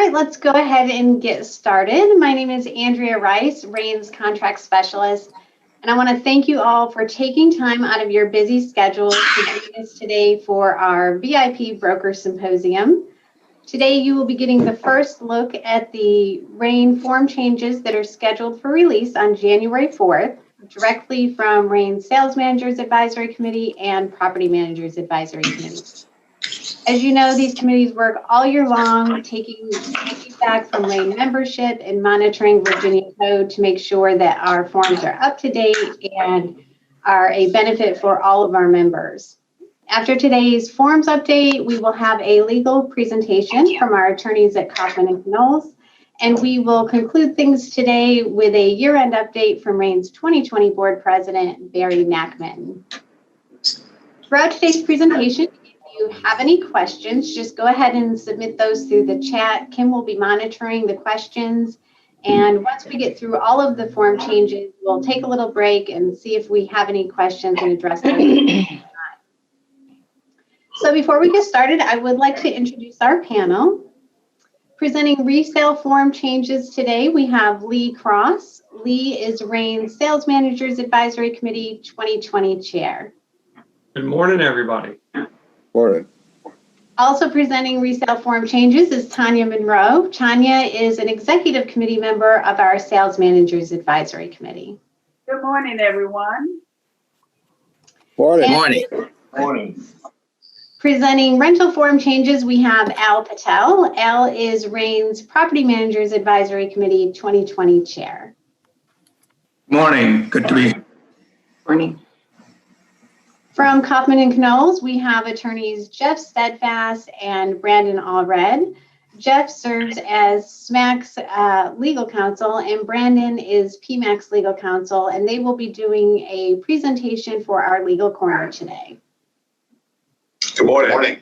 right, let's go ahead and get started. My name is Andrea Rice, REIN's contract specialist, and I want to thank you all for taking time out of your busy schedules to join us today for our VIP Broker Symposium. Today, you will be getting the first look at the REIN form changes that are scheduled for release on January 4th, directly from REIN Sales Managers Advisory Committee and Property Managers Advisory Committee. As you know, these committees work all year long, taking feedback from REIN membership and monitoring Virginia code to make sure that our forms are up to date and are a benefit for all of our members. After today's forms update, we will have a legal presentation from our attorneys at Kaufman & Knowles, and we will conclude things today with a year-end update from REIN's 2020 Board President, Barry Nachman. Throughout today's presentation, if you have any questions, just go ahead and submit those through the chat. Kim will be monitoring the questions, and once we get through all of the form changes, we'll take a little break and see if we have any questions and address those. So before we get started, I would like to introduce our panel. Presenting resale form changes today, we have Lee Cross. Lee is REIN Sales Managers Advisory Committee 2020 Chair. Good morning, everybody. Morning. Also presenting resale form changes is Tanya Monroe. Tanya is an executive committee member of our Sales Managers Advisory Committee. Good morning, everyone. Morning. Morning. Morning. Presenting rental form changes, we have Al Patel. Al is REIN's Property Managers Advisory Committee 2020 Chair. Morning. Good to be here. Morning. From Kaufman & Knowles, we have attorneys Jeff Steadfast and Brandon Allred. Jeff serves as SMAC's legal counsel, and Brandon is PMAC's legal counsel, and they will be doing a presentation for our legal corner today. Good morning.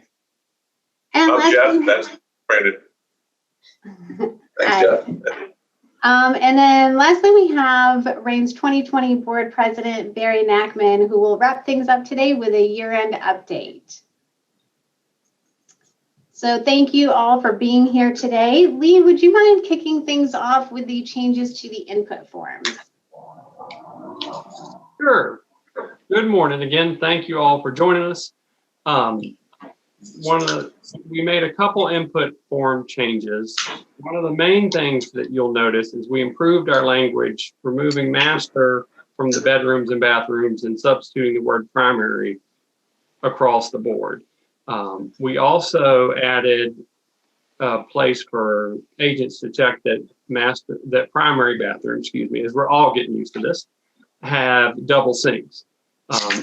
And I'm lastly, Jeff. That's Brandon. Thanks, Jeff. And then lastly, we have REIN's 2020 Board President, Barry Nachman, who will wrap things up today with a year-end update. So thank you all for being here today. Lee, would you mind kicking things off with the changes to the input forms? Sure. Good morning again. Thank you all for joining us. We made a couple input form changes. One of the main things that you'll notice is we improved our language, removing master from the bedrooms and bathrooms and substituting the word primary across the board. We also added a place for agents to check that primary bathroom, as we're all getting used to this, have double sinks.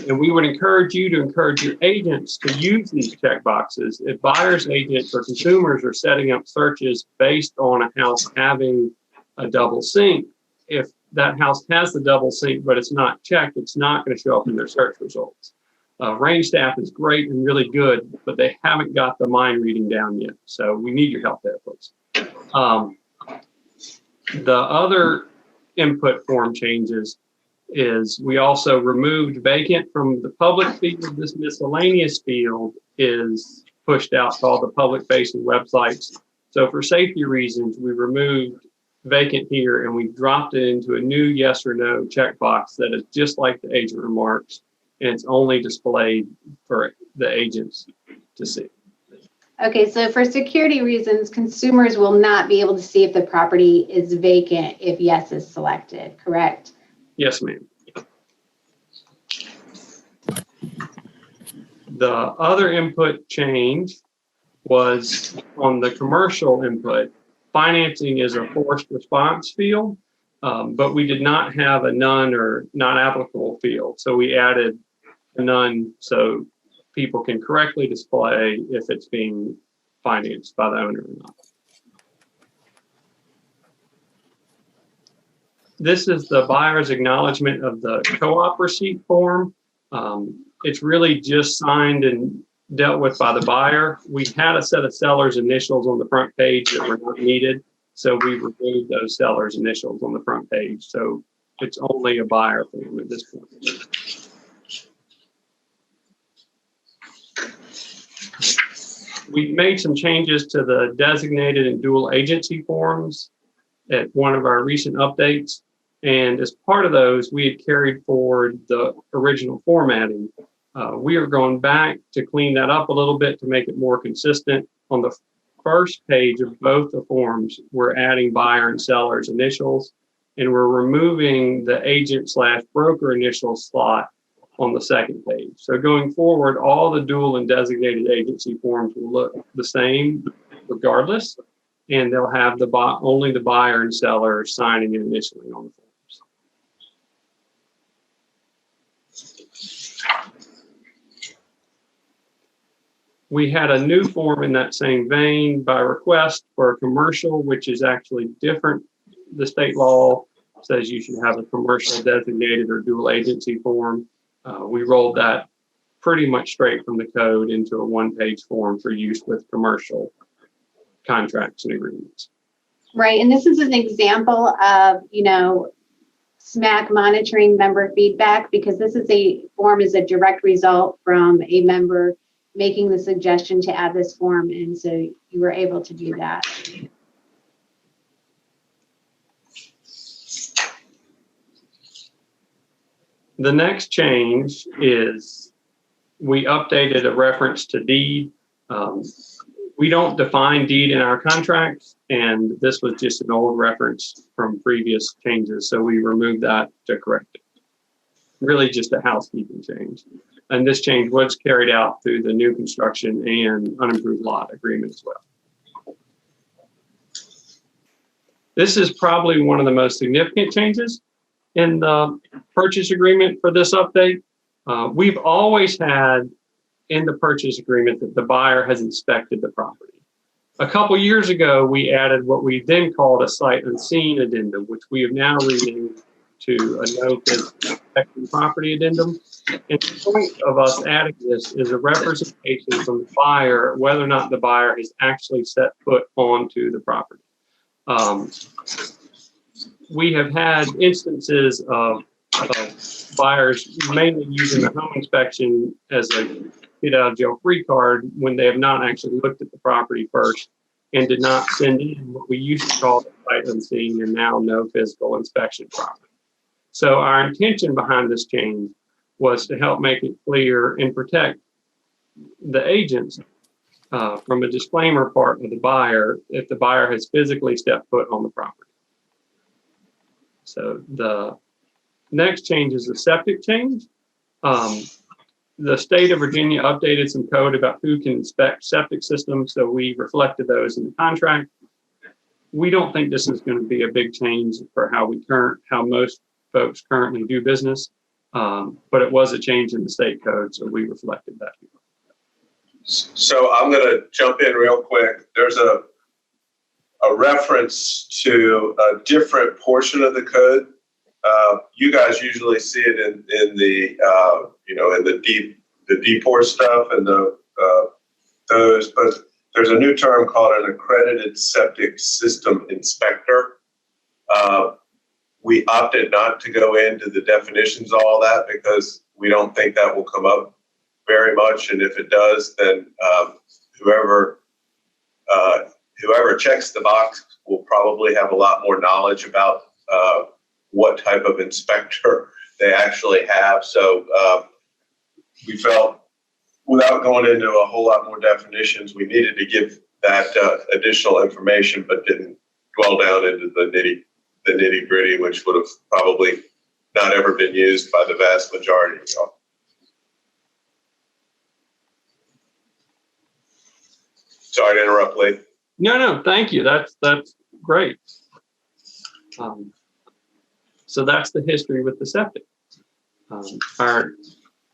And we would encourage you to encourage your agents to use these check boxes. If buyers, agents, or consumers are setting up searches based on a house having a double sink, if that house has the double sink but it's not checked, it's not going to show up in their search results. REIN staff is great and really good, but they haven't got the mind reading down yet. So we need your help there, folks. The other input form changes is we also removed vacant from the public field. This miscellaneous field is pushed out to all the public facing websites. So for safety reasons, we removed vacant here and we dropped it into a new yes or no checkbox that is just like the agent remarks, and it's only displayed for the agents to see. Okay, so for security reasons, consumers will not be able to see if the property is vacant if yes is selected, correct? Yes, ma'am. The other input change was on the commercial input. Financing is a forced response field, but we did not have a none or not applicable field. So we added a none so people can correctly display if it's being financed by the owner or not. This is the buyer's acknowledgement of the co-op receipt form. It's really just signed and dealt with by the buyer. We had a set of seller's initials on the front page that were not needed, so we removed those seller's initials on the front page. So it's only a buyer form at this point. We made some changes to the designated and dual agency forms at one of our recent updates. And as part of those, we had carried forward the original formatting. We are going back to clean that up a little bit to make it more consistent. On the first page of both the forms, we're adding buyer and seller's initials, and we're removing the agent/broker initial slot on the second page. So going forward, all the dual and designated agency forms will look the same regardless, and they'll have only the buyer and seller signing and initialing on the forms. We had a new form in that same vein by request for a commercial, which is actually different. The state law says you should have a commercial designated or dual agency form. We rolled that pretty much straight from the code into a one-page form for use with commercial contracts and agreements. Right, and this is an example of, SMAC monitoring member feedback, because this is a direct result from a member making the suggestion to add this form, and so you were able to do that. The next change is we updated a reference to deed. We don't define deed in our contracts, and this was just an old reference from previous changes, so we removed that to correct it. Really just a housekeeping change. And this change was carried out through the new construction and unimproved lot agreement as well. This is probably one of the most significant changes in the purchase agreement for this update. We've always had in the purchase agreement that the buyer has inspected the property. A couple years ago, we added what we then called a sight unseen addendum, which we have now renamed to a no-inspection property addendum. And the point of us adding this is a representation from the buyer whether or not the buyer has actually set foot onto the property. We have had instances of buyers mainly using the home inspection as a get out of jail free card when they have not actually looked at the property first and did not send in what we used to call the sight unseen and now no physical inspection property. So our intention behind this change was to help make it clear and protect the agents from a disclaimer part of the buyer if the buyer has physically stepped foot on the property. So the next change is the septic change. The state of Virginia updated some code about who can inspect septic systems, so we reflected those in the contract. We don't think this is going to be a big change for how most folks currently do business, but it was a change in the state code, so we reflected that. So I'm going to jump in real quick. There's a reference to a different portion of the code. You guys usually see it in the in the DPOR stuff and those, but there's a new term called an accredited septic system inspector. We opted not to go into the definitions of all that because we don't think that will come up very much, and if it does, then whoever checks the box will probably have a lot more knowledge about what type of inspector they actually have. So we felt, without going into a whole lot more definitions, we needed to give that additional information, but didn't dwell down into the nitty gritty, which would have probably not ever been used by the vast majority of y'all. Sorry to interrupt, Lee. No, thank you. That's great. So that's the history with the septic. Our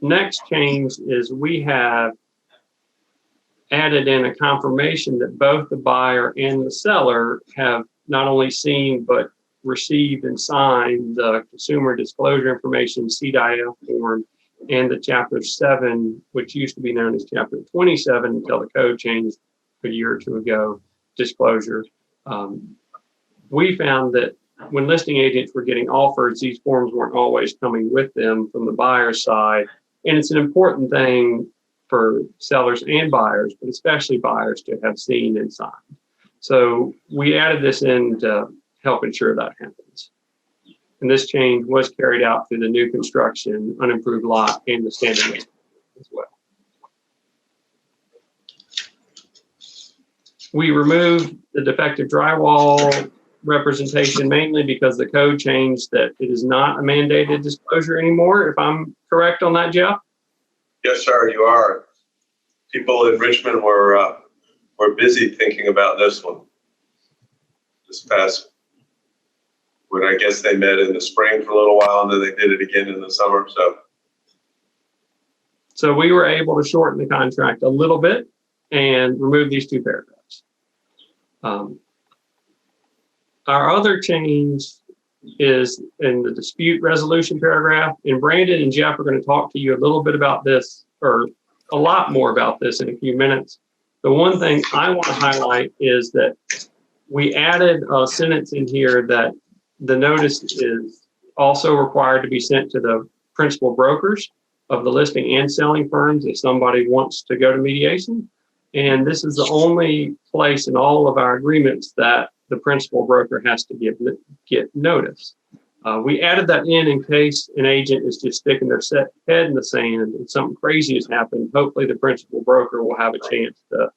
next change is we have added in a confirmation that both the buyer and the seller have not only seen but received and signed the consumer disclosure information CDIF form and the Chapter 7, which used to be known as Chapter 27 until the code changed a year or two ago, disclosure. We found that when listing agents were getting offers, these forms weren't always coming with them from the buyer's side. And it's an important thing for sellers and buyers, but especially buyers, to have seen and signed. So we added this in to help ensure that happens. And this change was carried out through the new construction, unimproved lot, and the standard listing as well. We removed the defective drywall representation mainly because the code changed that it is not a mandated disclosure anymore, if I'm correct on that, Jeff? Yes, sir, you are. People in Richmond were busy thinking about this one. This past, when I guess they met in the spring for a little while, and then they did it again in the summer. So we were able to shorten the contract a little bit and remove these two paragraphs. Our other change is in the dispute resolution paragraph, and Brandon and Jeff are going to talk to you a little bit about this, or a lot more about this in a few minutes. The one thing I want to highlight is that we added a sentence in here that the notice is also required to be sent to the principal brokers of the listing and selling firms if somebody wants to go to mediation. And this is the only place in all of our agreements that the principal broker has to get notice. We added that in case an agent is just sticking their head in the sand and something crazy has happened. Hopefully the principal broker will have a chance to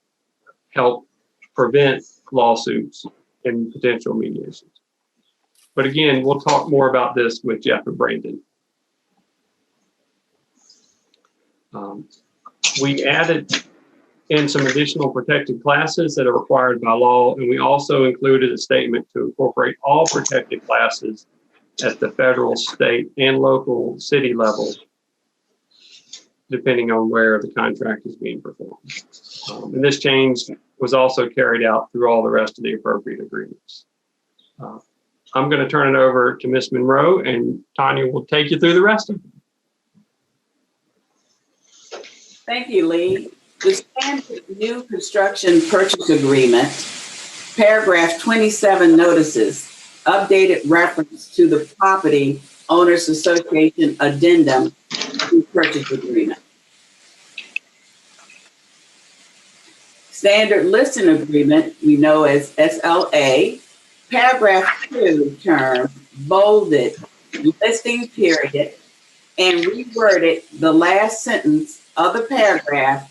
help prevent lawsuits and potential mediations. But again, we'll talk more about this with Jeff and Brandon. We added in some additional protected classes that are required by law, and we also included a statement to incorporate all protected classes at the federal, state, and local city level, depending on where the contract is being performed. And this change was also carried out through all the rest of the appropriate agreements. I'm going to turn it over to Ms. Monroe, and Tanya will take you through the rest of them. Thank you, Lee. The standard new construction purchase agreement, paragraph 27 notices, updated reference to the property owners association addendum to purchase agreement. Standard listing agreement, we know as SLA, paragraph 2 term bolded listing period and reworded the last sentence of the paragraph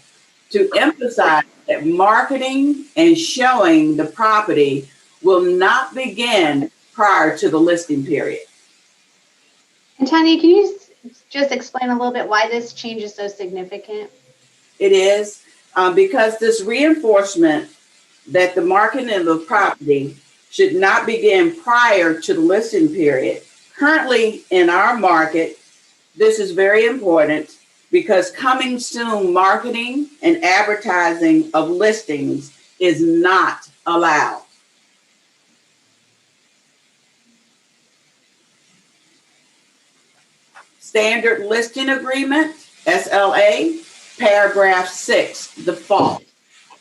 to emphasize that marketing and showing the property will not begin prior to the listing period. And Tanya, can you just explain a little bit why this change is so significant? It is because this reinforcement that the marketing of the property should not begin prior to the listing period. Currently in our market, this is very important because coming soon marketing and advertising of listings is not allowed. Standard listing agreement, SLA, paragraph 6, default.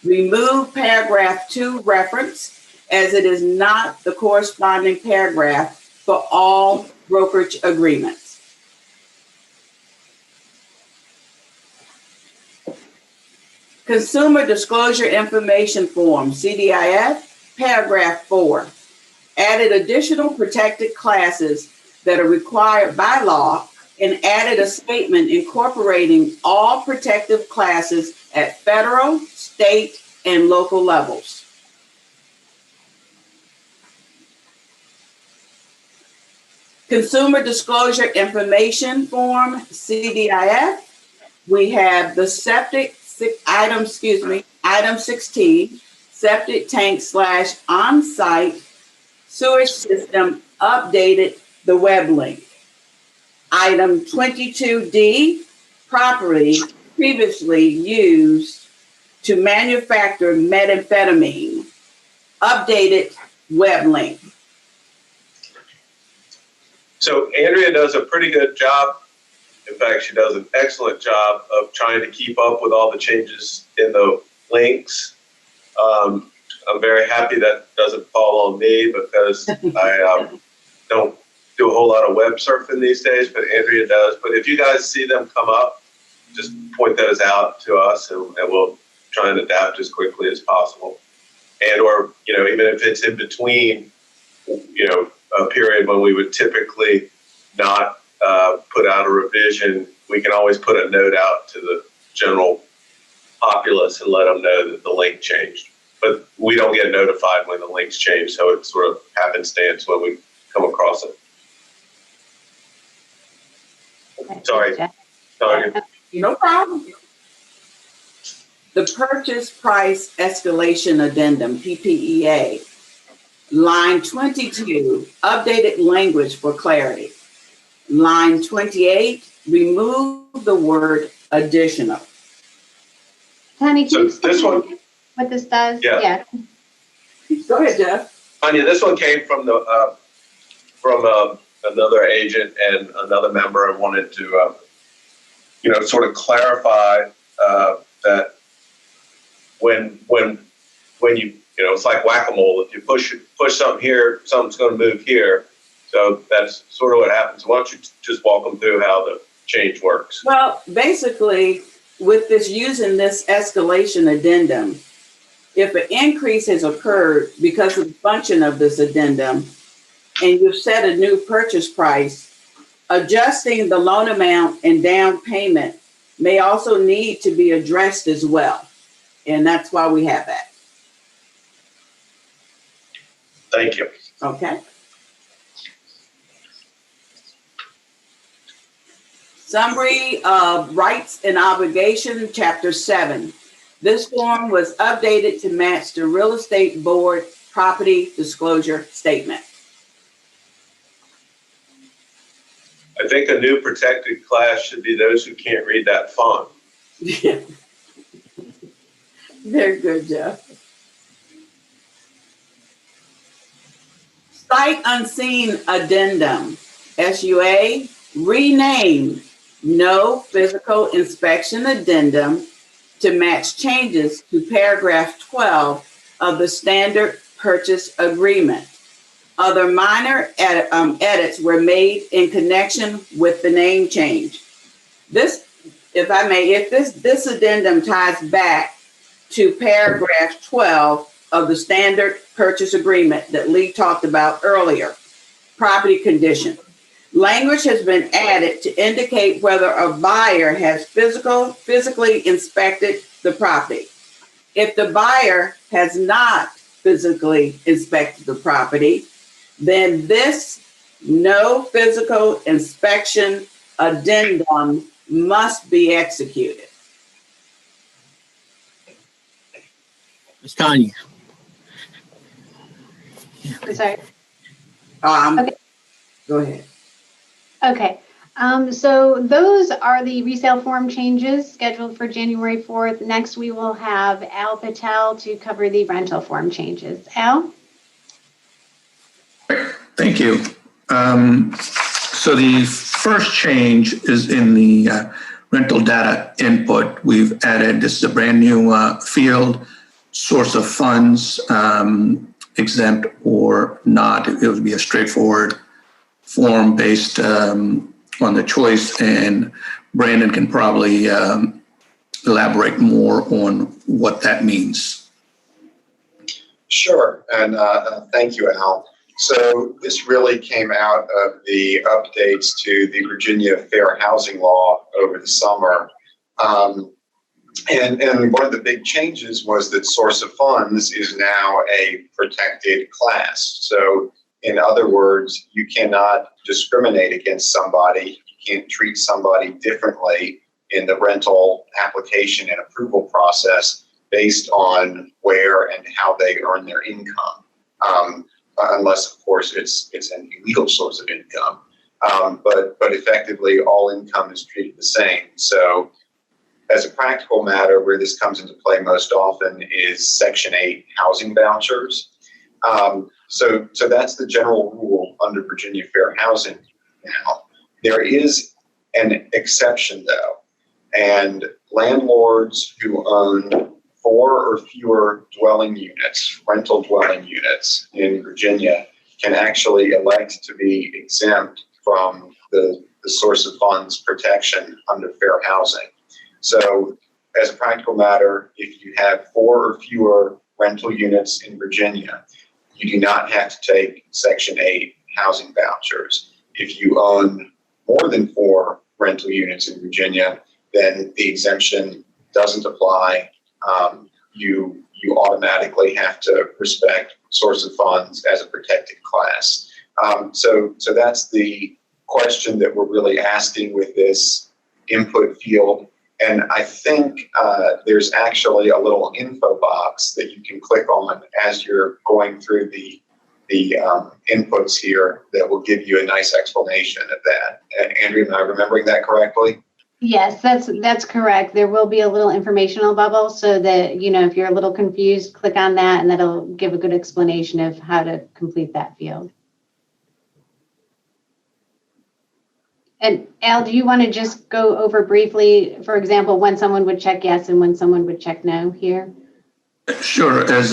Remove paragraph 2 reference as it is not the corresponding paragraph for all brokerage agreements. Consumer Disclosure Information Form, CDIF, paragraph 4. Added additional protected classes that are required by law and added a statement incorporating all protective classes at federal, state, and local levels. Consumer Disclosure Information Form, CDIF, we have the item 16, septic tank / on-site sewage system updated the web link. Item 22D, property previously used to manufacture methamphetamine, updated web link. So Andrea does a pretty good job. In fact, she does an excellent job of trying to keep up with all the changes in the links. I'm very happy that doesn't fall on me because I don't do a whole lot of web surfing these days, but Andrea does. But if you guys see them come up, just point those out to us, and we'll try and adapt as quickly as possible. And or, even if it's in between, a period when we would typically not put out a revision, we can always put a note out to the general populace and let them know that the link changed. But we don't get notified when the links change, so it's sort of happenstance when we come across it. Sorry. No problem. The purchase price escalation addendum, PPEA, line 22, updated language for clarity. Line 28, remove the word additional. Honey, can So you explain this one, what this does? Yeah. Go ahead, Jeff. Anya, this one came from another agent and another member, and wanted to, sort of clarify that when you, it's like whack-a-mole. If you push something here, something's going to move here. So that's sort of what happens. Why don't you just walk them through how the change works? Well, basically, with this using this escalation addendum, if an increase has occurred because of the function of this addendum, and you've set a new purchase price, adjusting the loan amount and down payment may also need to be addressed as well. And that's why we have that. Thank you. Okay. Summary of Rights and Obligation, Chapter 7. This form was updated to match the Real Estate Board Property Disclosure Statement. I think a new protected class should be those who can't read that font. Yeah. Very good, Jeff. Sight Unseen Addendum, SUA, renamed No Physical Inspection Addendum to match changes to paragraph 12 of the Standard Purchase Agreement. Other minor edits were made in connection with the name change. This, if I may, if this addendum ties back to paragraph 12 of the Standard Purchase Agreement that Lee talked about earlier, property condition. Language has been added to indicate whether a buyer has physically inspected the property. If the buyer has not physically inspected the property, then this no physical inspection addendum must be executed. Ms. Tanya. I'm sorry. Okay. Go ahead. Okay. So those are the resale form changes scheduled for January 4th. Next, we will have Al Patel to cover the rental form changes. Al? Thank you. So the first change is in the rental data input. We've added, this is a brand new field, source of funds, exempt or not. It would be a straightforward form based on the choice, and Brandon can probably elaborate more on what that means. Sure, and thank you, Al. So this really came out of the updates to the Virginia Fair Housing Law over the summer. And one of the big changes was that source of funds is now a protected class. So in other words, you cannot discriminate against somebody. You can't treat somebody differently in the rental application and approval process based on where and how they earn their income. Unless, of course, it's an illegal source of income. But effectively, all income is treated the same. So as a practical matter, where this comes into play most often is Section 8 housing vouchers. So that's the general rule under Virginia Fair Housing now. There is an exception, though, and landlords who own 4 or fewer dwelling units, rental dwelling units in Virginia, can actually elect to be exempt from the source of funds protection under fair housing. So as a practical matter, if you have 4 or fewer rental units in Virginia, you do not have to take Section 8 housing vouchers. If you own more than 4 rental units in Virginia, then the exemption doesn't apply. You automatically have to respect source of funds as a protected class. So that's the question that we're really asking with this input field. And I think there's actually a little info box that you can click on as you're going through the inputs here that will give you a nice explanation of that. Andrea, am I remembering that correctly? Yes, that's correct. There will be a little informational bubble so that, if you're a little confused, click on that and that'll give a good explanation of how to complete that field. And Al, do you want to just go over briefly, for example, when someone would check yes and when someone would check no here? Sure. As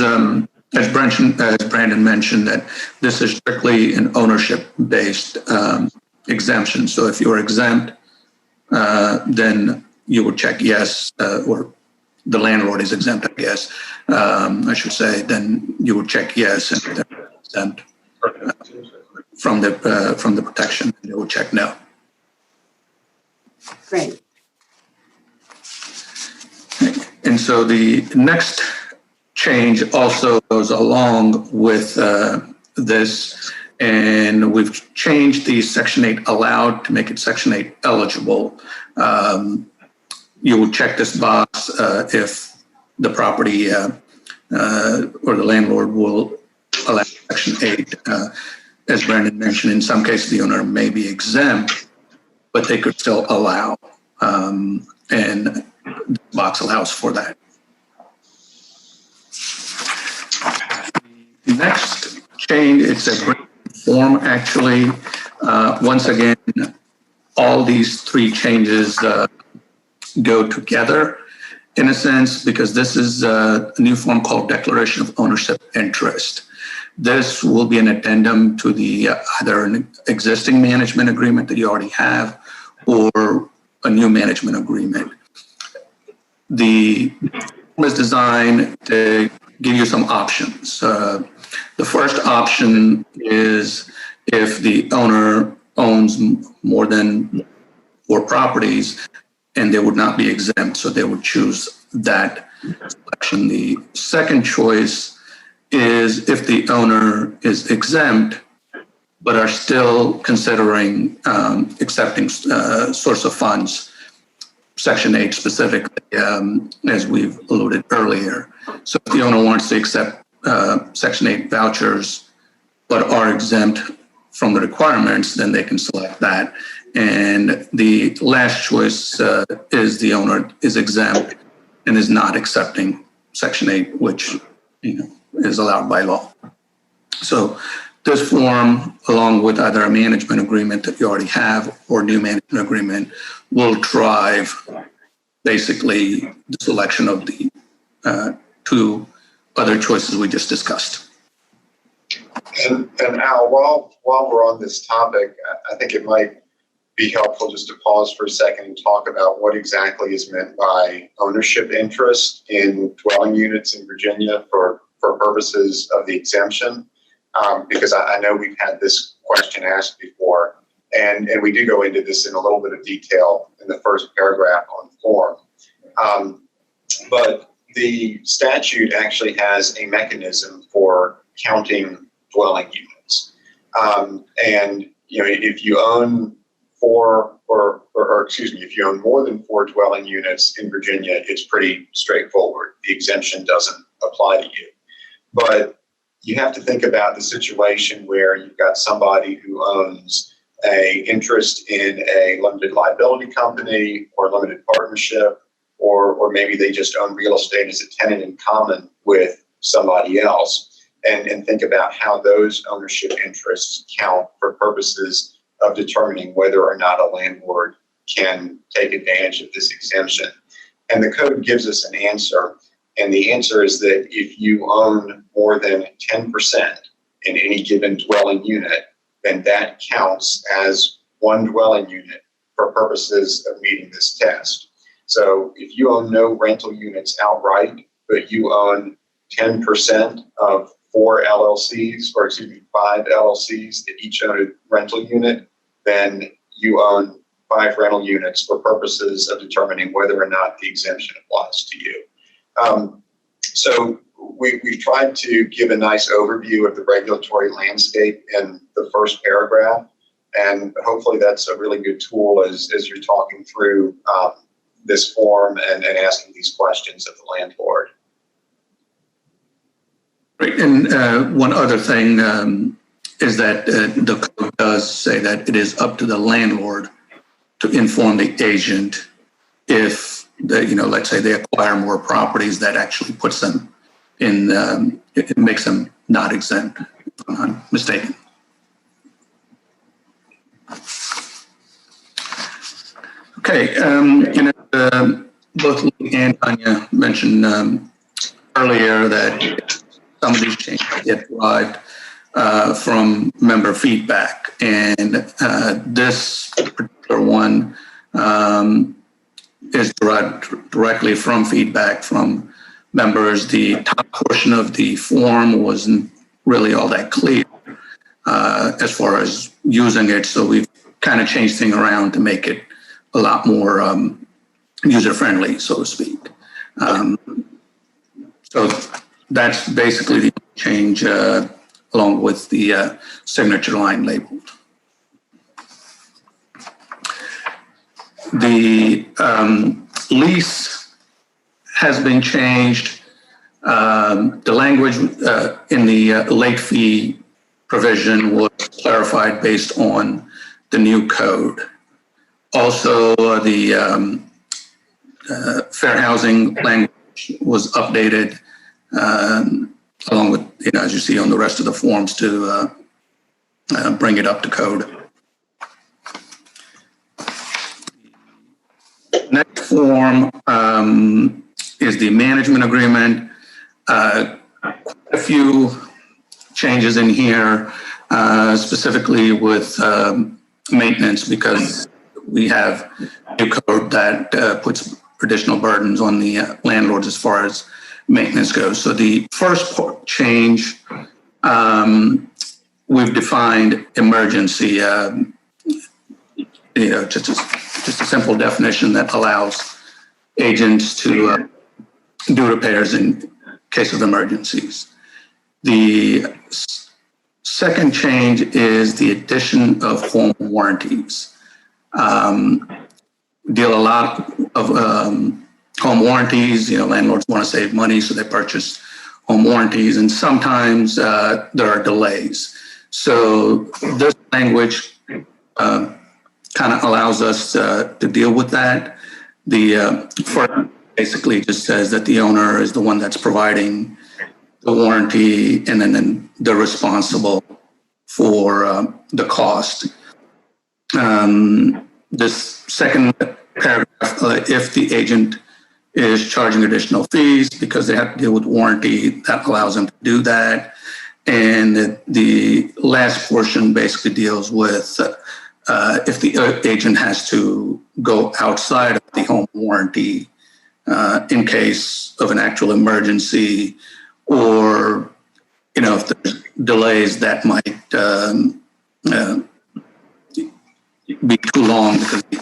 Brandon mentioned, that this is strictly an ownership-based exemption. So if you're exempt, then you would check yes, or the landlord is exempt, I guess, I should say. Then you would check yes, and they're exempt from the protection. You would check no. Great. And so the next change also goes along with this, and we've changed the Section 8 allowed to make it Section 8 eligible. You will check this box if the property or the landlord will allow Section 8. As Brandon mentioned, in some cases the owner may be exempt, but they could still allow, and the box allows for that. The next change, it's a grant form actually. Once again, all these 3 changes go together in a sense, because this is a new form called Declaration of Ownership Interest. This will be an addendum to the either an existing management agreement that you already have or a new management agreement. The form is designed to give you some options. The first option is if the owner owns more than 4 properties and they would not be exempt, so they would choose that selection. The second choice is if the owner is exempt, but are still considering accepting source of funds, Section 8 specifically, as we've alluded earlier. So if the owner wants to accept Section 8 vouchers, but are exempt from the requirements, then they can select that. And the last choice is the owner is exempt and is not accepting Section 8, which is allowed by law. So this form, along with either a management agreement that you already have or new management agreement, will drive basically the selection of the 2 other choices we just discussed. And Al, while we're on this topic, I think it might be helpful just to pause for a second and talk about what exactly is meant by ownership interest in dwelling units in Virginia for purposes of the exemption. Because I know we've had this question asked before, and we do go into this in a little bit of detail in the first paragraph on the form. But the statute actually has a mechanism for counting dwelling units. And if you own if you own more than 4 dwelling units in Virginia, it's pretty straightforward. The exemption doesn't apply to you. But you have to think about the situation where you've got somebody who owns an interest in a limited liability company or limited partnership, or maybe they just own real estate as a tenant in common with somebody else, and think about how those ownership interests count for purposes of determining whether or not a landlord can take advantage of this exemption. And the code gives us an answer. And the answer is that if you own more than 10% in any given dwelling unit, then that counts as one dwelling unit for purposes of meeting this test. So if you own no rental units outright, but you own 10% of 5 LLCs that each own a rental unit, then you own 5 rental units for purposes of determining whether or not the exemption applies to you. So we've tried to give a nice overview of the regulatory landscape in the first paragraph, and hopefully that's a really good tool as you're talking through this form and asking these questions of the landlord. Right, and one other thing is that the code does say that it is up to the landlord to inform the agent if, let's say they acquire more properties, that actually puts them in, it makes them not exempt, if I'm not mistaken. Okay, both Lee and Tanya mentioned earlier that some of these changes get derived from member feedback, and this particular one is derived directly from feedback from members. The top portion of the form wasn't really all that clear as far as using it, so we've kind of changed things around to make it a lot more user-friendly, so to speak. So that's basically the change along with the signature line labeled. The lease has been changed. The language in the late fee provision was clarified based on the new code. Also, the fair housing language was updated along with, as you see on the rest of the forms, to bring it up to code. Next form is the management agreement. Quite a few changes in here, specifically with maintenance, because we have new code that puts additional burdens on the landlords as far as maintenance goes. So the first change, we've defined emergency, just a simple definition that allows agents to do repairs in case of emergencies. The second change is the addition of home warranties. Deal a lot of home warranties. Landlords want to save money, so they purchase home warranties, and sometimes there are delays. So this language kind of allows us to deal with that. The first basically just says that the owner is the one that's providing the warranty, and then they're responsible for the cost. This second paragraph, if the agent is charging additional fees because they have to deal with warranty, that allows them to do that. And the last portion basically deals with if the agent has to go outside of the home warranty in case of an actual emergency, or if there's delays that might be too long, because the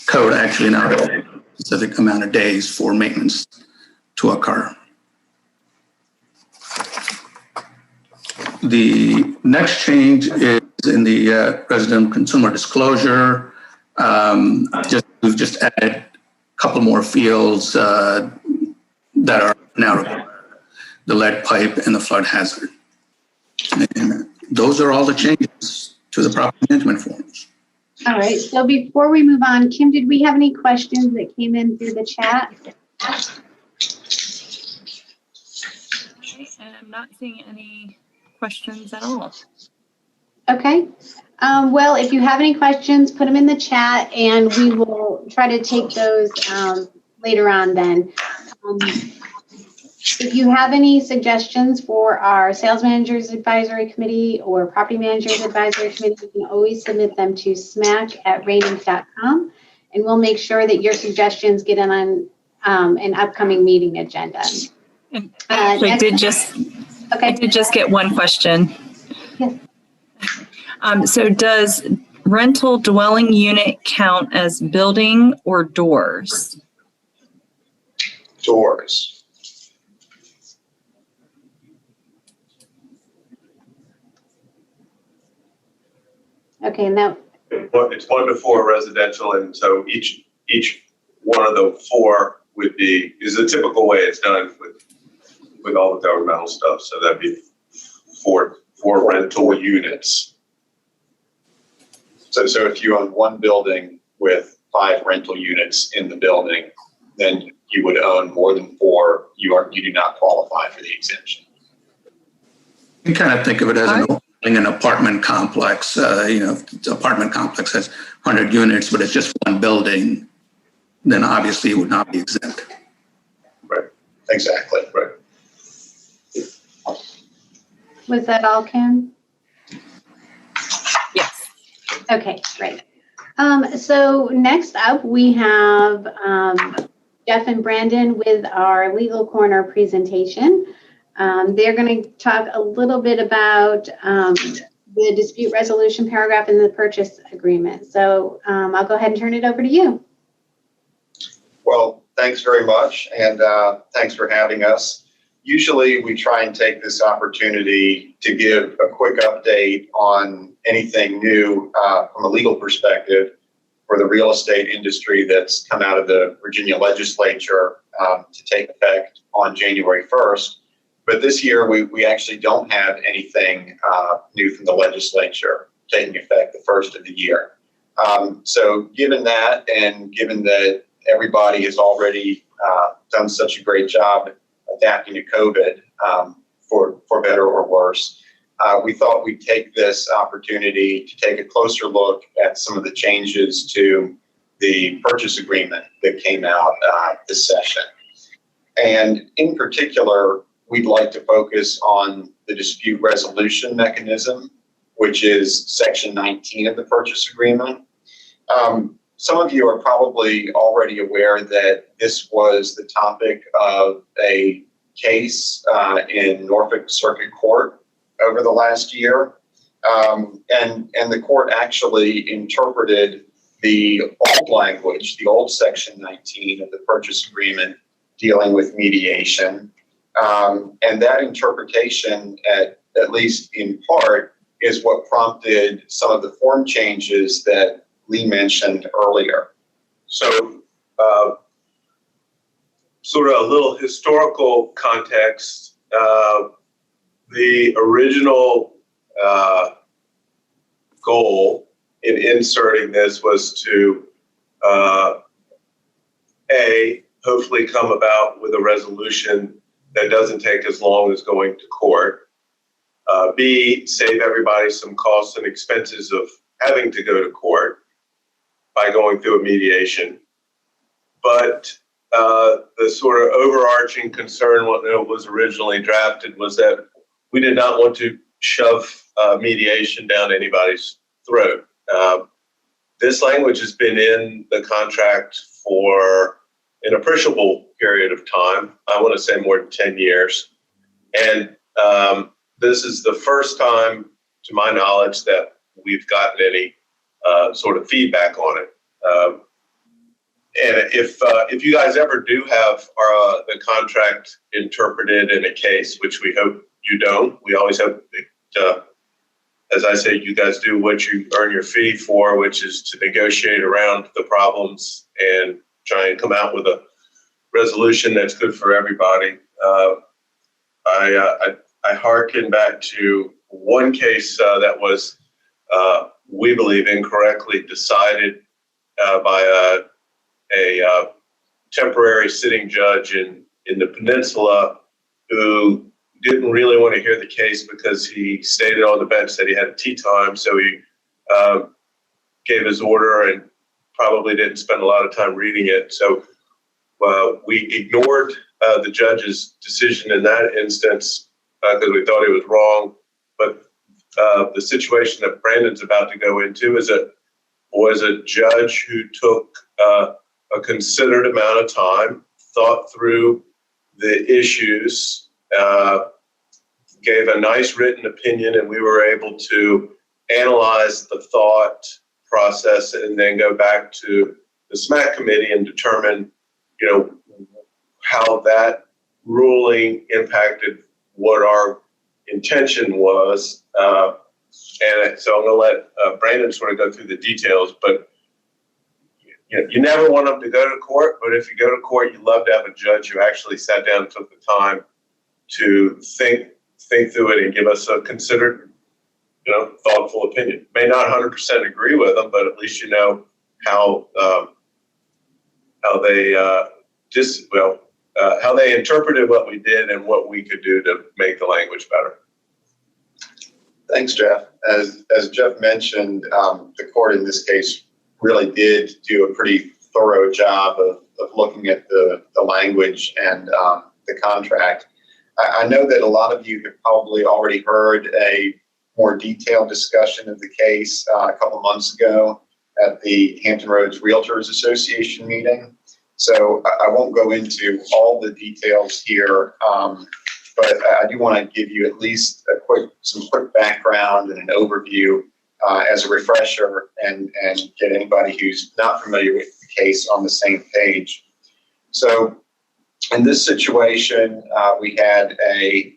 code actually now has a specific amount of days for maintenance to occur. The next change is in the resident consumer disclosure. We've just added a couple more fields that are now required: the lead pipe and the flood hazard. And those are all the changes to the property management forms. All right, so before we move on, Kim, did we have any questions that came in through the chat? I am not seeing any questions at all. Okay. Well, if you have any questions, put them in the chat and we will try to take those later on then. If you have any suggestions for our Sales Managers Advisory Committee or Property Managers Advisory Committee, you can always submit them to smack@reininc.com and we'll make sure that your suggestions get on an upcoming meeting agenda. And I actually did just get one question. Yes. So does rental dwelling unit count as building or doors? Doors. Okay, now. It's 1 to 4 residential, and so each one of the 4 is the typical way it's done with all the governmental stuff. So that'd be four rental units. So if you own one building with 5 rental units in the building, then you would own more than 4. You do not qualify for the exemption. You can kind of think of it as an apartment complex. If the apartment complex has 100 units, but it's just one building, then obviously it would not be exempt. Right. Exactly. Right. Was that all, Kim? Yes. Okay, great. So next up, we have Jeff and Brandon with our legal corner presentation. They're going to talk a little bit about the dispute resolution paragraph in the purchase agreement. So I'll go ahead and turn it over to you. Well, thanks very much, and thanks for having us. Usually we try and take this opportunity to give a quick update on anything new from a legal perspective for the real estate industry that's come out of the Virginia legislature to take effect on January 1st. But this year we actually don't have anything new from the legislature taking effect the first of the year. So given that, and given that everybody has already done such a great job adapting to COVID, for better or worse, we thought we'd take this opportunity to take a closer look at some of the changes to the purchase agreement that came out this session. And in particular, we'd like to focus on the dispute resolution mechanism, which is Section 19 of the purchase agreement. Some of you are probably already aware that this was the topic of a case in Norfolk Circuit Court over the last year. And the court actually interpreted the old language, the old Section 19 of the purchase agreement dealing with mediation. And that interpretation, at least in part, is what prompted some of the form changes that Lee mentioned earlier. So, sort of a little historical context. The original goal in inserting this was to hopefully come about with a resolution that doesn't take as long as going to court. B, save everybody some costs and expenses of having to go to court by going through a mediation. But the sort of overarching concern when it was originally drafted was that we did not want to shove mediation down anybody's throat. This language has been in the contract for an appreciable period of time. I want to say more than 10 years. And this is the first time, to my knowledge, that we've gotten any sort of feedback on it. And if you guys ever do have the contract interpreted in a case, which we hope you don't, we always hope that, as I say, you guys do what you earn your fee for, which is to negotiate around the problems and try and come out with a resolution that's good for everybody. I hearken back to one case that was, we believe, incorrectly decided by a temporary sitting judge in the peninsula who didn't really want to hear the case because he stated on the bench that he had a tea time. So he gave his order and probably didn't spend a lot of time reading it. So we ignored the judge's decision in that instance because we thought he was wrong. But the situation that Brandon's about to go into was a judge who took a considered amount of time, thought through the issues, gave a nice written opinion, and we were able to analyze the thought process and then go back to the SMAC committee and determine, how that ruling impacted what our intention was. And so I'm going to let Brandon sort of go through the details, but you never want them to go to court, but if you go to court, you love to have a judge who actually sat down and took the time to think through it and give us a considered, thoughtful opinion. May not 100% agree with them, but at least how they how they interpreted what we did and what we could do to make the language better. Thanks, Jeff. As Jeff mentioned, the court in this case really did do a pretty thorough job of looking at the language and the contract. I know that a lot of you have probably already heard a more detailed discussion of the case a couple months ago at the Hampton Roads Realtors Association meeting. So I won't go into all the details here, but I do want to give you at least some quick background and an overview as a refresher and get anybody who's not familiar with the case on the same page. So in this situation, we had a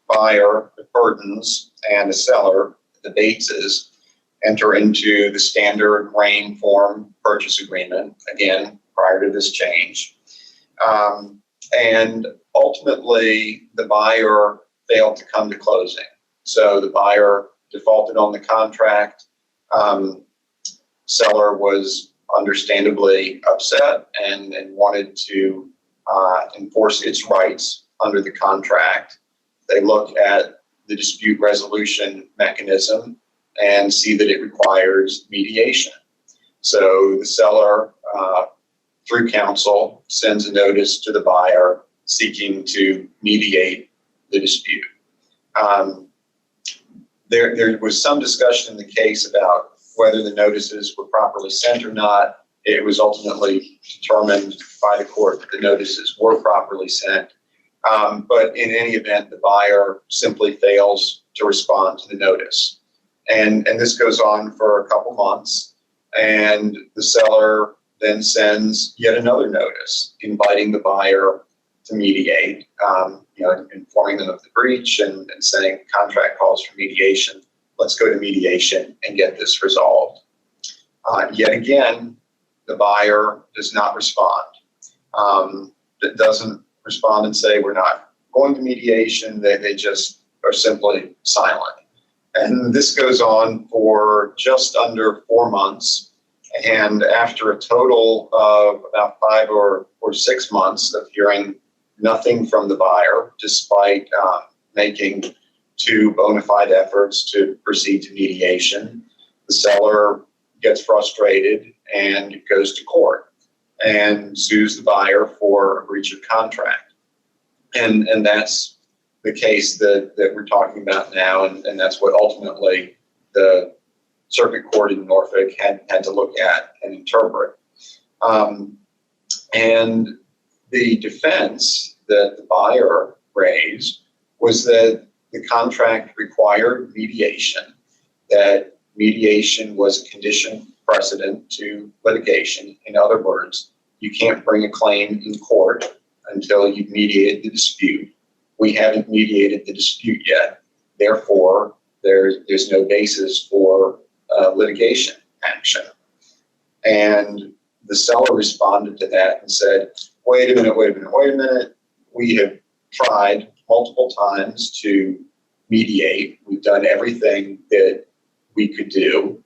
buyer, the Burdens, and a seller, the Bateses, enter into the standard REIN form purchase agreement, again, prior to this change. And ultimately, the buyer failed to come to closing. So the buyer defaulted on the contract. Seller was understandably upset and wanted to enforce its rights under the contract. They look at the dispute resolution mechanism and see that it requires mediation. So the seller, through counsel, sends a notice to the buyer seeking to mediate the dispute. There was some discussion in the case about whether the notices were properly sent or not. It was ultimately determined by the court that the notices were properly sent. But in any event, the buyer simply fails to respond to the notice. And this goes on for a couple months. And the seller then sends yet another notice inviting the buyer to mediate, informing them of the breach and saying contract calls for mediation. Let's go to mediation and get this resolved. Yet again, the buyer does not respond. It doesn't respond and say, we're not going to mediation. They just are simply silent. And this goes on for just under 4 months. And after a total of about 5 or 6 months of hearing nothing from the buyer, despite making 2 bona fide efforts to proceed to mediation, the seller gets frustrated and goes to court and sues the buyer for a breach of contract. And that's the case that we're talking about now, and that's what ultimately the circuit court in Norfolk had to look at and interpret. And the defense that the buyer raised was that the contract required mediation, that mediation was a condition precedent to litigation. In other words, you can't bring a claim in court until you've mediated the dispute. We haven't mediated the dispute yet. Therefore, there's no basis for litigation action. And the seller responded to that and said, wait a minute. We have tried multiple times to mediate. We've done everything that we could do.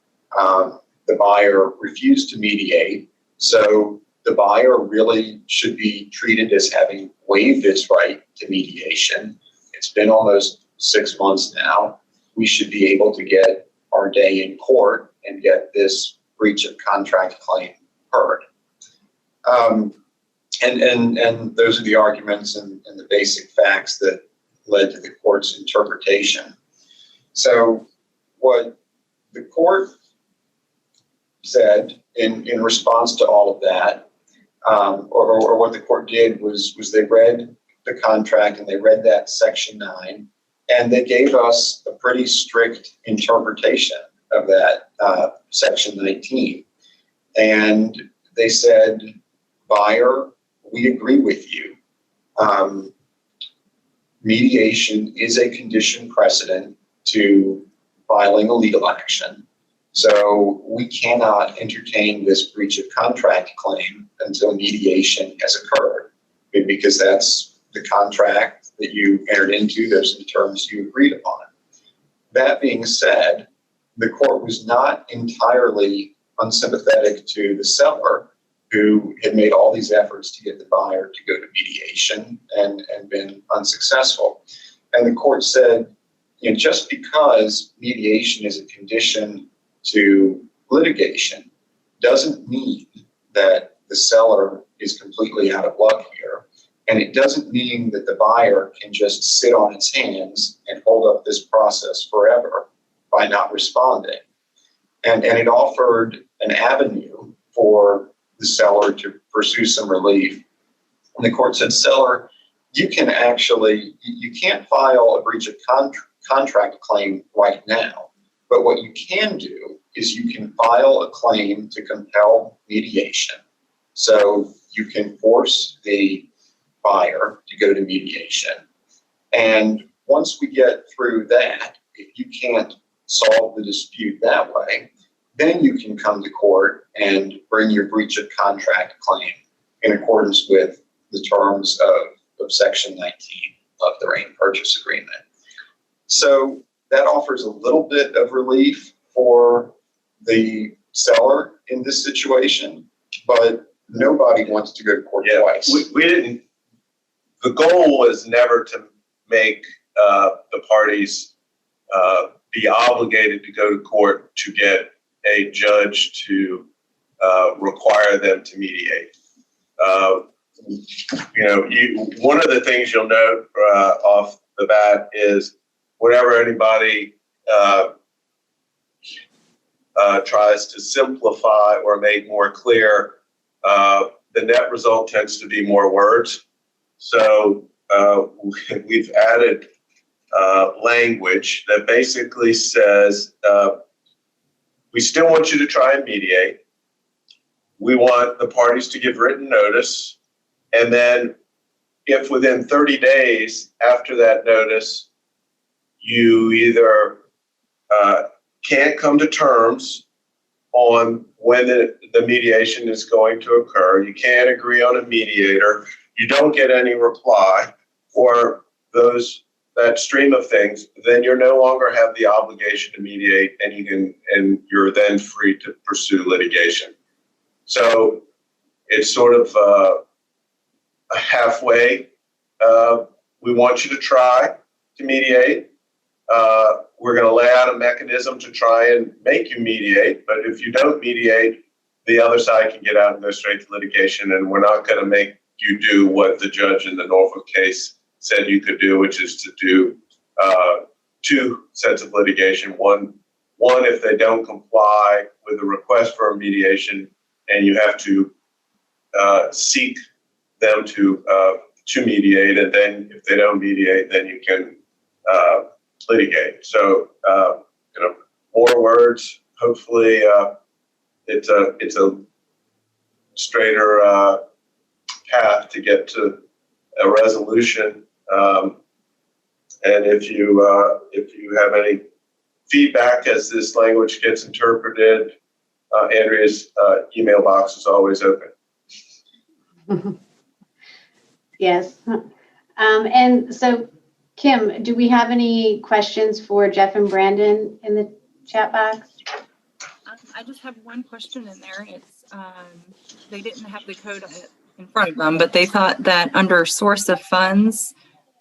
The buyer refused to mediate. So the buyer really should be treated as having waived its right to mediation. It's been almost 6 months now. We should be able to get our day in court and get this breach of contract claim heard. And those are the arguments and the basic facts that led to the court's interpretation. So what the court said in response to all of that, or what the court did was they read the contract and they read that section 9, and they gave us a pretty strict interpretation of that section 19. And they said, buyer, we agree with you. Mediation is a condition precedent to filing a legal action. So we cannot entertain this breach of contract claim until mediation has occurred, because that's the contract that you entered into, those are the terms you agreed upon. That being said, the court was not entirely unsympathetic to the seller, who had made all these efforts to get the buyer to go to mediation and been unsuccessful. And the court said, just because mediation is a condition to litigation doesn't mean that the seller is completely out of luck here. And it doesn't mean that the buyer can just sit on its hands and hold up this process forever by not responding. And it offered an avenue for the seller to pursue some relief. And the court said, seller, you can't file a breach of contract claim right now. But what you can do is you can file a claim to compel mediation. So you can force the buyer to go to mediation. And once we get through that, if you can't solve the dispute that way, then you can come to court and bring your breach of contract claim in accordance with the terms of Section 19 of the REIN purchase agreement. So that offers a little bit of relief for the seller in this situation, but nobody wants to go to court twice. We didn't. The goal was never to make the parties be obligated to go to court to get a judge to require them to mediate. One of the things you'll note off the bat is whenever anybody tries to simplify or make more clear, the net result tends to be more words. So we've added language that basically says, we still want you to try and mediate. We want the parties to give written notice. And then if within 30 days after that notice, you either can't come to terms on when the mediation is going to occur, you can't agree on a mediator, you don't get any reply, or that stream of things, then you no longer have the obligation to mediate, and you're then free to pursue litigation. So it's sort of a halfway. We want you to try to mediate. We're going to lay out a mechanism to try and make you mediate, but if you don't mediate, the other side can get out and go straight to litigation, and we're not going to make you do what the judge in the Norfolk case said you could do, which is to do two sets of litigation. One if they don't comply with the request for a mediation, and you have to seek them to mediate, and then if they don't mediate, then you can litigate. So more words. Hopefully, it's a straighter path to get to a resolution. And if you have any feedback as this language gets interpreted, Andrea's email box is always open. Yes. And so, Kim, do we have any questions for Jeff and Brandon in the chat box? I just have one question in there. It's they didn't have the code in front of them, but they thought that under source of funds,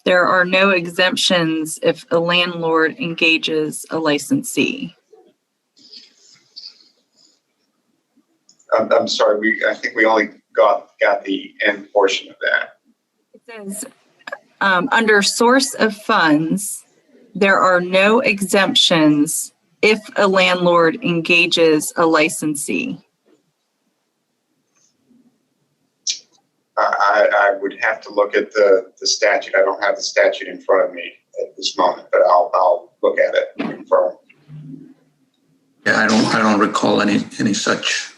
there are no exemptions if a landlord engages a licensee. I'm sorry, I think we only got the end portion of that. It says, under source of funds, there are no exemptions if a landlord engages a licensee. have to look at the statute. I don't have the statute in front of me at this moment, but I'll look at it and confirm. Yeah, I don't recall any such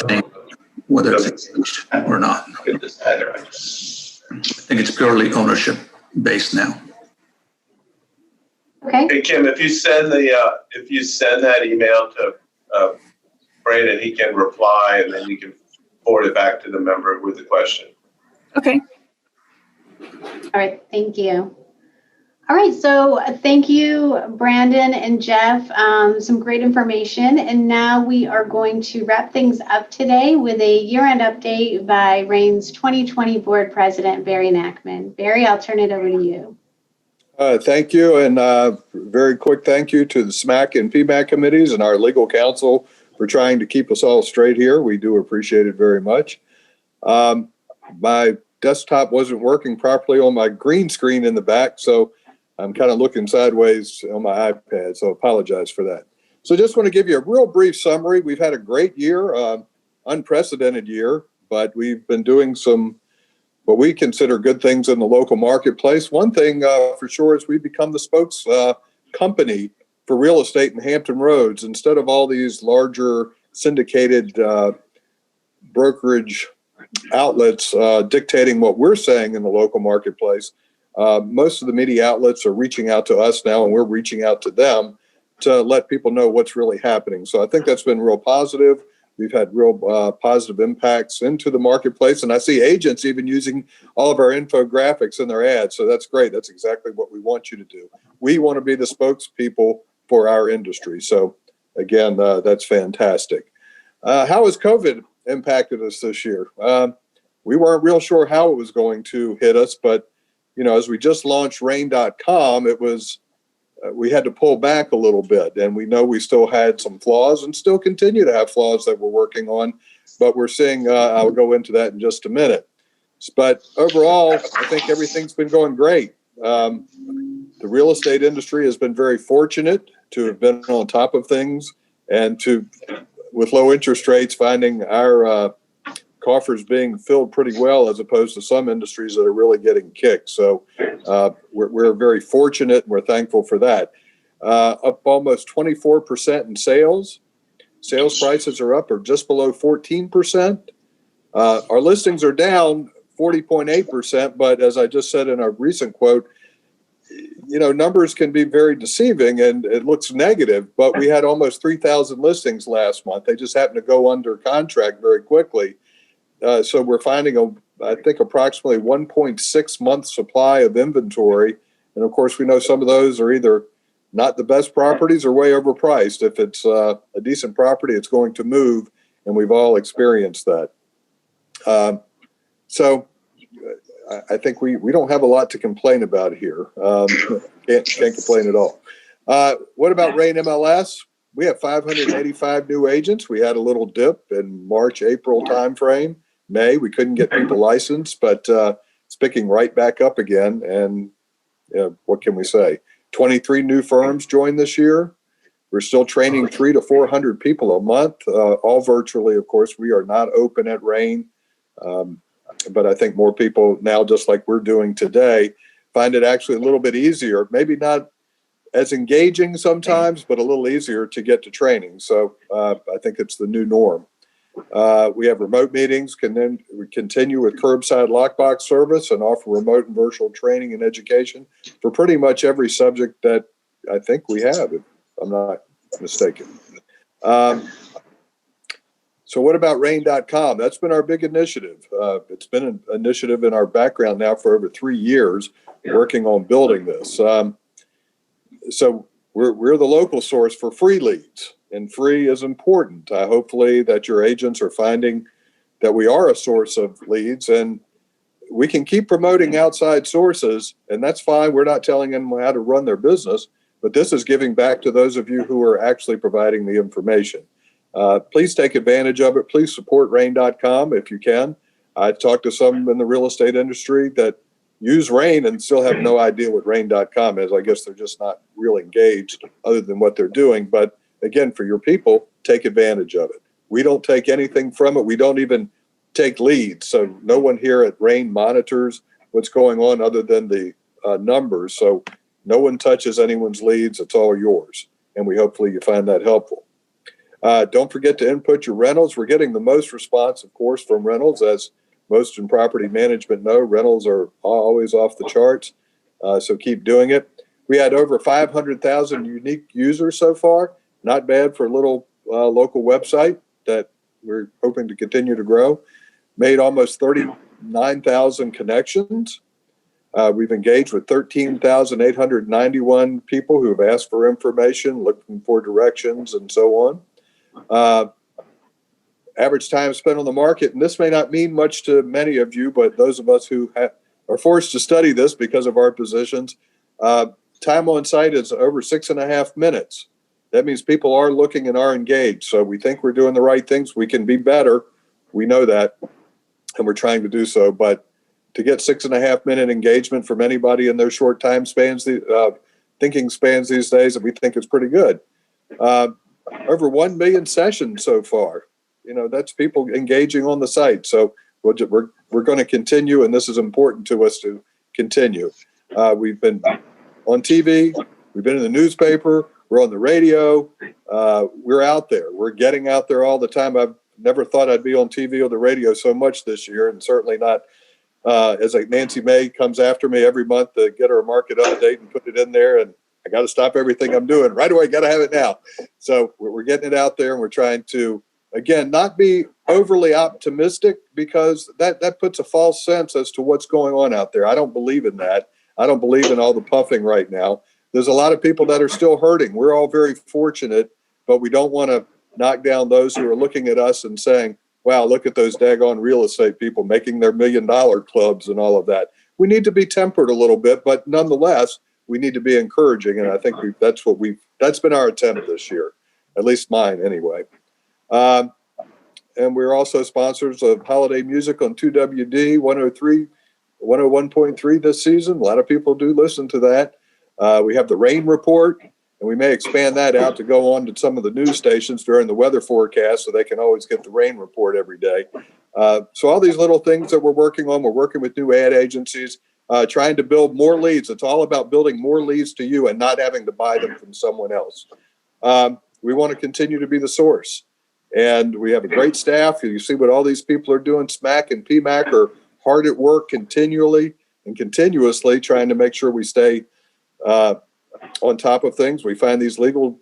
thing, whether it's changed or not. I think it's purely ownership based now. Okay. Hey, Kim, if you send that email to Brandon, he can reply, and then you can forward it back to the member with the question. Okay. All right. Thank you. All right. So thank you, Brandon and Jeff. Some great information. And now we are going to wrap things up today with a year-end update by REIN's 2020 Board President, Barry Nachman. Barry, I'll turn it over to you. Thank you, and very quick thank you to the SMAC and PMAC committees and our legal counsel for trying to keep us all straight here. We do appreciate it very much. My desktop wasn't working properly on my green screen in the back, so I'm kind of looking sideways on my iPad, so apologize for that. So just want to give you a real brief summary. We've had a great year, unprecedented year, but we've been doing some what we consider good things in the local marketplace. One thing for sure is we've become the spokes company for real estate in Hampton Roads. Instead of all these larger syndicated brokerage outlets dictating what we're saying in the local marketplace, most of the media outlets are reaching out to us now, and we're reaching out to them to let people know what's really happening. So I think that's been real positive. We've had real positive impacts into the marketplace, and I see agents even using all of our infographics in their ads. So that's great. That's exactly what we want you to do. We want to be the spokespeople for our industry. So again, that's fantastic. How has COVID impacted us this year? We weren't real sure how it was going to hit us, but as we just launched REIN.com, it was we had to pull back a little bit, and we know we still had some flaws and still continue to have flaws that we're working on, but we're seeing, I'll go into that in just a minute. But overall, I think everything's been going great. The real estate industry has been very fortunate to have been on top of things and with low interest rates, finding our coffers being filled pretty well as opposed to some industries that are really getting kicked. So we're very fortunate, and we're thankful for that. Up almost 24% in sales. Sales prices are up or just below 14%. Our listings are down 40.8%, but as I just said in a recent quote, numbers can be very deceiving and it looks negative, but we had almost 3,000 listings last month. They just happened to go under contract very quickly. So we're finding, I think, approximately 1.6 months supply of inventory. And of course, we know some of those are either not the best properties or way overpriced. If it's a decent property, it's going to move, and we've all experienced that. So I think we don't have a lot to complain about here. Can't complain at all. What about REIN MLS? We have 585 new agents. We had a little dip in March, April timeframe. May, we couldn't get people licensed, but it's picking right back up again. And what can we say? 23 new firms joined this year. We're still training 300 to 400 people a month, all virtually, of course. We are not open at REIN, but I think more people now, just like we're doing today, find it actually a little bit easier, maybe not as engaging sometimes, but a little easier to get to training. So I think it's the new norm. We have remote meetings, we continue with curbside lockbox service and offer remote and virtual training and education for pretty much every subject that I think we have, if I'm not mistaken. So what about REIN.com? That's been our big initiative. It's been an initiative in our background now for over 3 years, working on building this. So we're the local source for free leads, and free is important. Hopefully that your agents are finding that we are a source of leads, and we can keep promoting outside sources, and that's fine. We're not telling them how to run their business, but this is giving back to those of you who are actually providing the information. Please take advantage of it. Please support REIN.com if you can. I talked to some in the real estate industry that use REIN and still have no idea what REIN.com is. I guess they're just not really engaged other than what they're doing. But again, for your people, take advantage of it. We don't take anything from it. We don't even take leads. So no one here at REIN monitors what's going on other than the numbers. So no one touches anyone's leads. It's all yours. And hopefully you find that helpful. Don't forget to input your rentals. We're getting the most response, of course, from rentals. As most in property management know, rentals are always off the charts. So keep doing it. We had over 500,000 unique users so far. Not bad for a little local website that we're hoping to continue to grow. Made almost 39,000 connections. We've engaged with 13,891 people who have asked for information, looking for directions, and so on. Average time spent on the market, and this may not mean much to many of you, but those of us who are forced to study this because of our positions, time on site is over 6.5 minutes. That means people are looking and are engaged. So we think we're doing the right things. We can be better. We know that, and we're trying to do so. But to get 6.5 minute engagement from anybody in their short time spans, thinking spans these days, we think it's pretty good. Over 1 million sessions so far. That's people engaging on the site. So we're going to continue, and this is important to us to continue. We've been on TV. We've been in the newspaper. We're on the radio. We're out there. We're getting out there all the time. I've never thought I'd be on TV or the radio so much this year, and certainly not as Nancy May comes after me every month to get her market update and put it in there. And I got to stop everything I'm doing right away. Got to have it now. So we're getting it out there, and we're trying to, again, not be overly optimistic, because that puts a false sense as to what's going on out there. I don't believe in that. I don't believe in all the puffing right now. There's a lot of people that are still hurting. We're all very fortunate, but we don't want to knock down those who are looking at us and saying, wow, look at those daggone real estate people making their $1 million clubs and all of that. We need to be tempered a little bit, but nonetheless, we need to be encouraging. And I think that's been our attempt this year, at least mine anyway. And we're also sponsors of holiday music on 2WD 101.3 this season. A lot of people do listen to that. We have the REIN report, and we may expand that out to go on to some of the news stations during the weather forecast, so they can always get the REIN report every day. So all these little things that we're working on, we're working with new ad agencies, trying to build more leads. It's all about building more leads to you and not having to buy them from someone else. We want to continue to be the source. And we have a great staff. You see what all these people are doing. SMAC and PMAC are hard at work continually and continuously trying to make sure we stay on top of things. We find these legal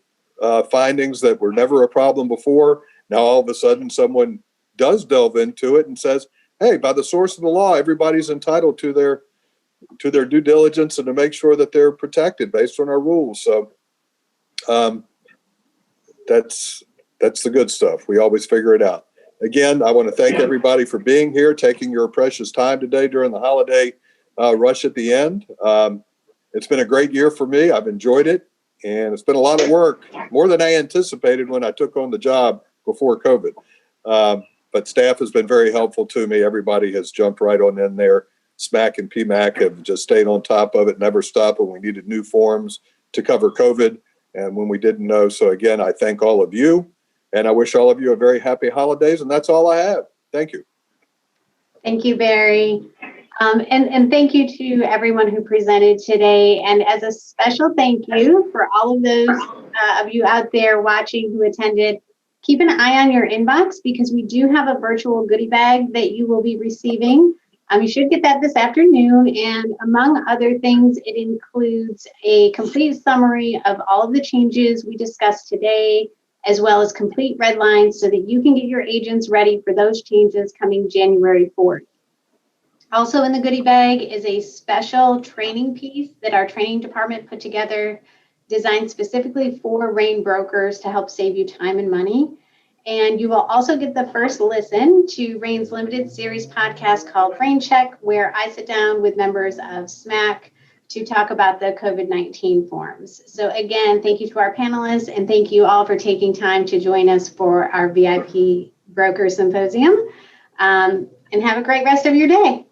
findings that were never a problem before. Now all of a sudden someone does delve into it and says, hey, by the source of the law, everybody's entitled to their due diligence and to make sure that they're protected based on our rules. So that's the good stuff. We always figure it out. Again, I want to thank everybody for being here, taking your precious time today during the holiday rush at the end. It's been a great year for me. I've enjoyed it, and it's been a lot of work, more than I anticipated when I took on the job before COVID. But staff has been very helpful to me. Everybody has jumped right on in there. SMAC and PMAC have just stayed on top of it, never stopped when we needed new forms to cover COVID and when we didn't know. So again, I thank all of you, and I wish all of you a very happy holidays, and that's all I have. Thank you. Thank you, Barry. And thank you to everyone who presented today. And as a special thank you for all of those of you out there watching who attended, keep an eye on your inbox, because we do have a virtual goodie bag that you will be receiving. You should get that this afternoon. And among other things, it includes a complete summary of all of the changes we discussed today, as well as complete red lines so that you can get your agents ready for those changes coming January 4th. Also in the goodie bag is a special training piece that our training department put together, designed specifically for REIN brokers to help save you time and money. And you will also get the first listen to REIN's limited series podcast called REIN Check, where I sit down with members of SMAC to talk about the COVID-19 forms. So again, thank you to our panelists, and thank you all for taking time to join us for our VIP Broker Symposium. And have a great rest of your day.